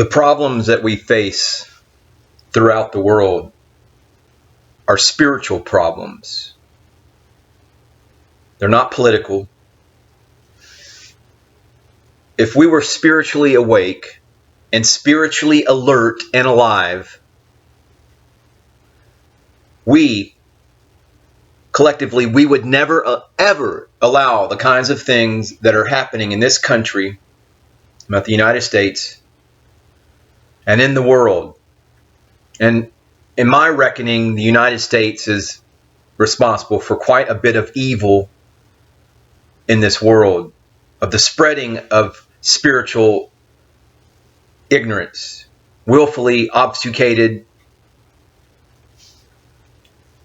The problems that we face throughout the world are spiritual problems. They're not political. If we were spiritually awake and spiritually alert and alive, we collectively, we would never ever allow the kinds of things that are happening in this country, about the United States, and in the world. And in my reckoning, the United States is responsible for quite a bit of evil in this world, of the spreading of spiritual ignorance, willfully obfuscated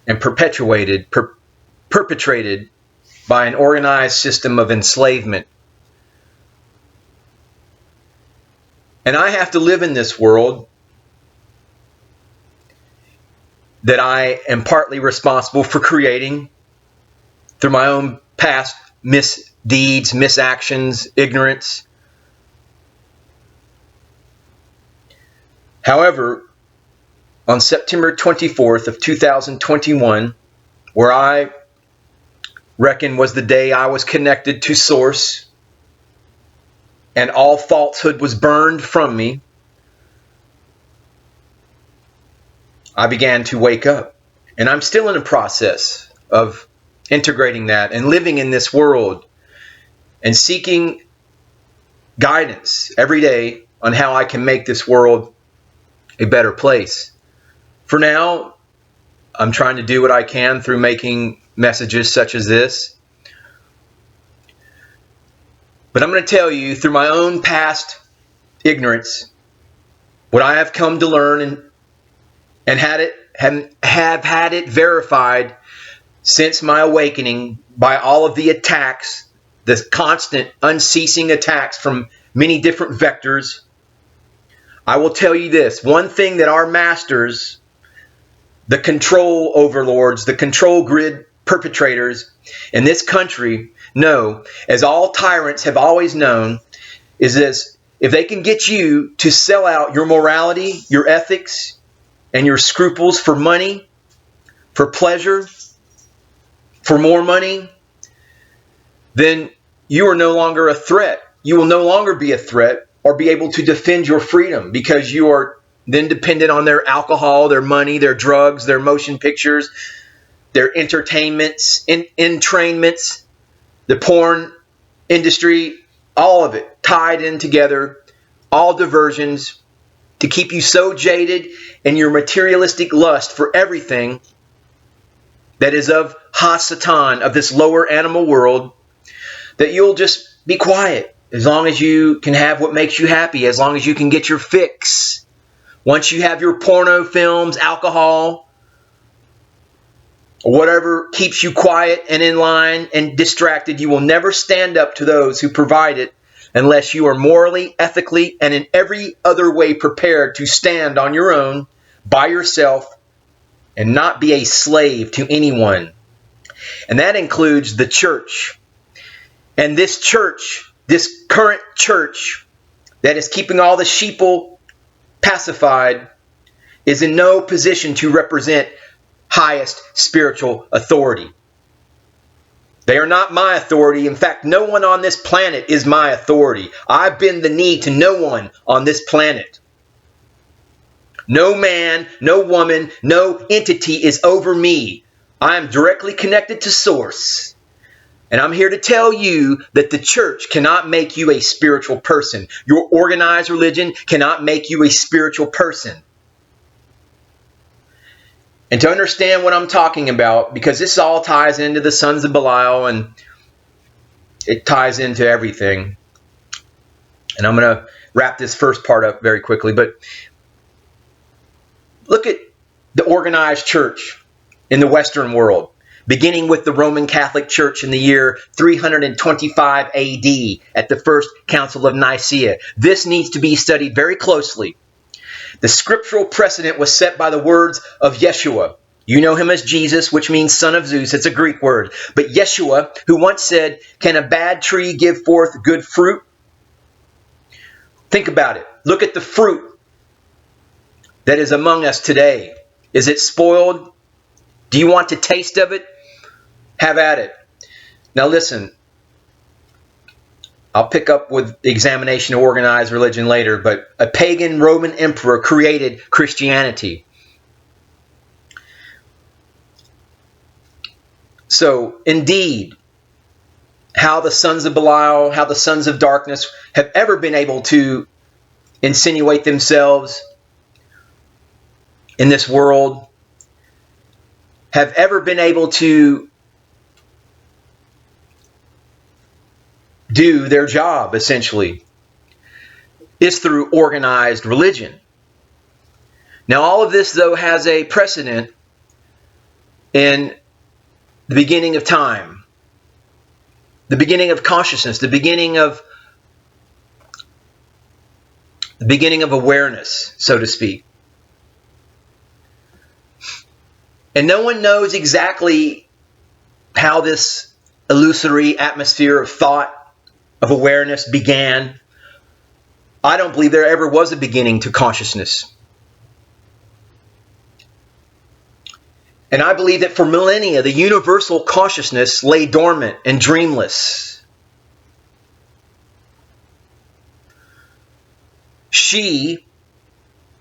and perpetrated by an organized system of enslavement. And I have to live in this world that I am partly responsible for creating through my own past misdeeds, misactions, ignorance. However, on September 24th of 2021, where I reckon was the day I was connected to Source and all falsehood was burned from me, I began to wake up. And I'm still in the process of integrating that and living in this world and seeking guidance every day on how I can make this world a better place. For now, I'm trying to do what I can through making messages such as this. But I'm going to tell you through my own past ignorance, what I have come to learn and have had it verified since my awakening by all of the attacks, the constant, unceasing attacks from many different vectors. I will tell you this, one thing that our masters, the control overlords, the control grid perpetrators in this country know, as all tyrants have always known, is this: if they can get you to sell out your morality, your ethics, and your scruples for money, for pleasure, for more money, then you are no longer a threat. You will no longer be a threat or be able to defend your freedom, because you are then dependent on their alcohol, their money, their drugs, their motion pictures, their entertainments, entrainments, the porn industry, all of it tied in together, all diversions to keep you so jaded in your materialistic lust for everything that is of Ha-Satan, of this lower animal world, that you'll just be quiet as long as you can have what makes you happy, as long as you can get your fix. Once you have your porno films, alcohol, or whatever keeps you quiet and in line and distracted, you will never stand up to those who provide it unless you are morally, ethically, and in every other way prepared to stand on your own, by yourself, and not be a slave to anyone. And that includes the church. And this church, this current church that is keeping all the sheeple pacified, is in no position to represent highest spiritual authority. They are not my authority. In fact, no one on this planet is my authority. I bend the knee to no one on this planet. No man, no woman, no entity is over me. I am directly connected to Source. And I'm here to tell you that the church cannot make you a spiritual person. Your organized religion cannot make you a spiritual person. And to understand what I'm talking about, because this all ties into the sons of Belial and it ties into everything. And I'm going to wrap this first part up very quickly. But look at the organized church in the Western world, beginning with the Roman Catholic Church in the year 325 AD at the First Council of Nicaea. This needs to be studied very closely. The scriptural precedent was set by the words of Yeshua. You know him as Jesus, which means son of Zeus. It's a Greek word. But Yeshua, who once said, "Can a bad tree give forth good fruit?" Think about it. Look at the fruit that is among us today. Is it spoiled? Do you want to taste of it? Have at it. Now listen, I'll pick up with the examination of organized religion later, but a pagan Roman emperor created Christianity. So, indeed, how the sons of Belial, how the sons of darkness have ever been able to insinuate themselves in this world, have ever been able to do their job, essentially, is through organized religion. Now, all of this, though, has a precedent in the beginning of time, the beginning of consciousness, the beginning of awareness, so to speak. And no one knows exactly how this illusory atmosphere of thought, of awareness began. I don't believe there ever was a beginning to consciousness. And I believe that for millennia, the universal consciousness lay dormant and dreamless. She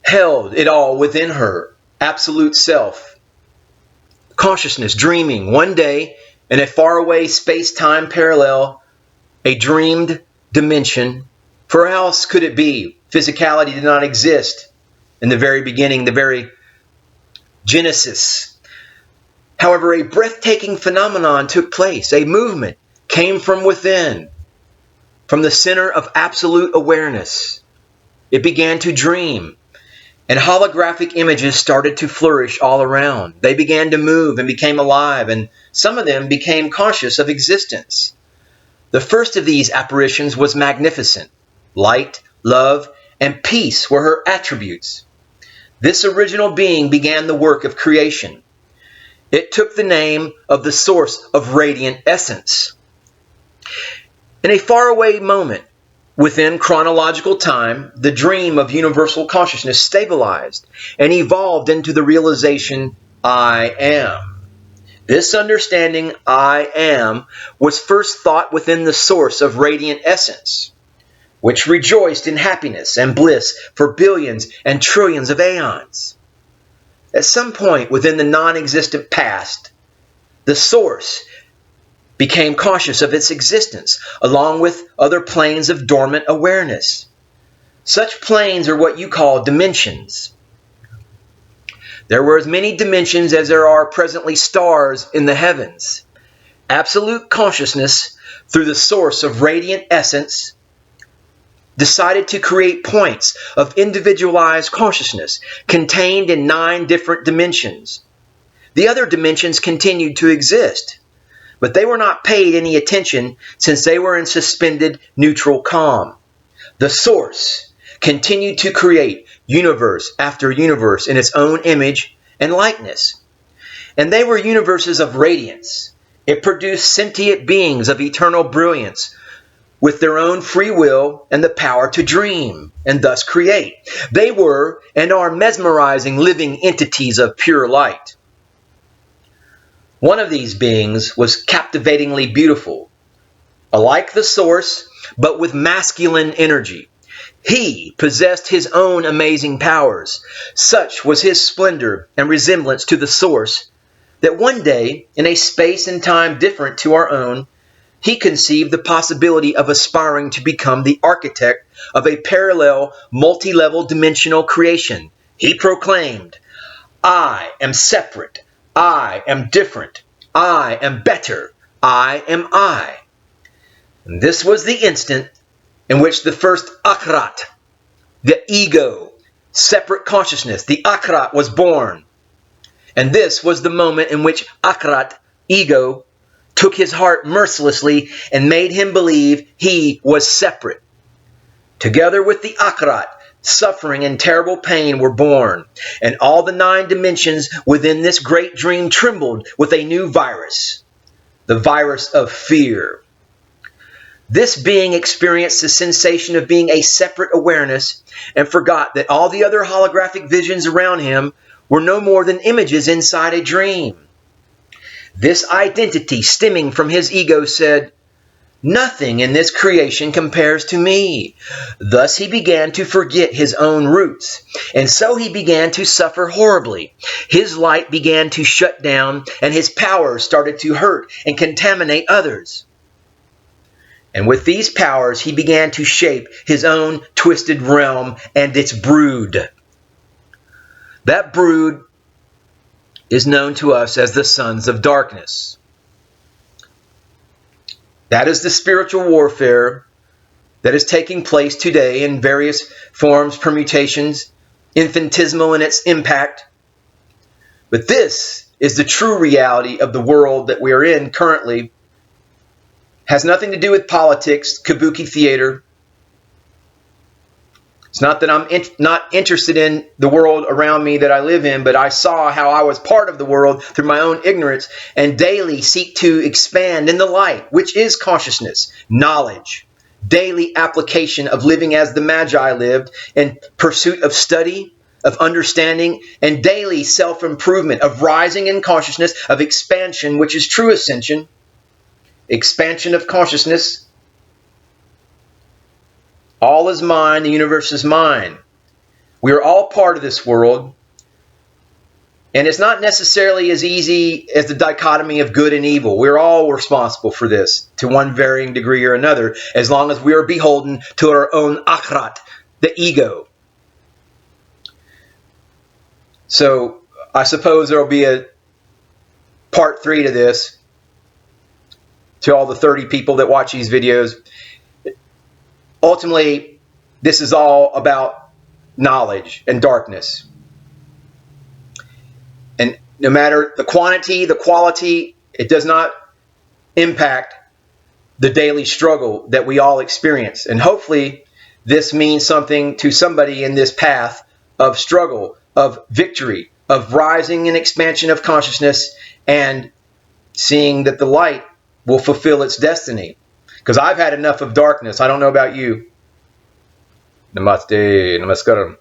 held it all within her, absolute self, consciousness, dreaming. One day, in a faraway space-time parallel, a dreamed dimension, for how else could it be? Physicality did not exist in the very beginning, the very genesis. However, a breathtaking phenomenon took place. A movement came from within, from the center of absolute awareness. It began to dream, and holographic images started to flourish all around. They began to move and became alive, and some of them became conscious of existence. The first of these apparitions was magnificent. Light, love, and peace were her attributes. This original being began the work of creation. It took the name of the source of radiant essence. In a faraway moment, within chronological time, the dream of universal consciousness stabilized and evolved into the realization, I am. This understanding, I am, was first thought within the source of radiant essence, which rejoiced in happiness and bliss for billions and trillions of aeons. At some point within the non-existent past, the source became conscious of its existence, along with other planes of dormant awareness. Such planes are what you call dimensions. There were as many dimensions as there are presently stars in the heavens. Absolute consciousness, through the source of radiant essence, decided to create points of individualized consciousness contained in 9 different dimensions. The other dimensions continued to exist, but they were not paid any attention since they were in suspended neutral calm. The source continued to create universe after universe in its own image and likeness. And they were universes of radiance. It produced sentient beings of eternal brilliance with their own free will and the power to dream and thus create. They were and are mesmerizing living entities of pure light. One of these beings was captivatingly beautiful, alike the source, but with masculine energy. He possessed his own amazing powers. Such was his splendor and resemblance to the source that one day, in a space and time different to our own, he conceived the possibility of aspiring to become the architect of a parallel, multi-level dimensional creation. He proclaimed, I am separate. I am different. I am better. I am I. And this was the instant in which the first akrat, the ego, separate consciousness, the akrat was born. And this was the moment in which akrat, ego, took his heart mercilessly and made him believe he was separate. Together with the akrat, suffering and terrible pain were born, and all the 9 dimensions within this great dream trembled with a new virus, the virus of fear. This being experienced the sensation of being a separate awareness and forgot that all the other holographic visions around him were no more than images inside a dream. This identity stemming from his ego said, "Nothing in this creation compares to me." Thus he began to forget his own roots, and so he began to suffer horribly. His light began to shut down, and his powers started to hurt and contaminate others. And with these powers, he began to shape his own twisted realm and its brood. That brood is known to us as the sons of darkness. That is the spiritual warfare that is taking place today in various forms, permutations, infinitesimal in its impact. But this is the true reality of the world that we are in currently. Has nothing to do with politics, kabuki theater. It's not that I'm not interested in the world around me that I live in, but I saw how I was part of the world through my own ignorance and daily seek to expand in the light, which is consciousness, knowledge, daily application of living as the Magi lived in pursuit of study, of understanding, and daily self-improvement, of rising in consciousness, of expansion, which is true ascension, expansion of consciousness. All is mine, the universe is mine. We are all part of this world. And it's not necessarily as easy as the dichotomy of good and evil. We're all responsible for this to one varying degree or another, as long as we are beholden to our own akrat, the ego. So I suppose there will be a part 3 to this, to all the 30 people that watch these videos. Ultimately, this is all about knowledge and darkness. And no matter the quantity, the quality, it does not impact the daily struggle that we all experience. And hopefully, this means something to somebody in this path of struggle, of victory, of rising and expansion of consciousness, and seeing that the light will fulfill its destiny. Because I've had enough of darkness. I don't know about you. Namaste, namaskaram.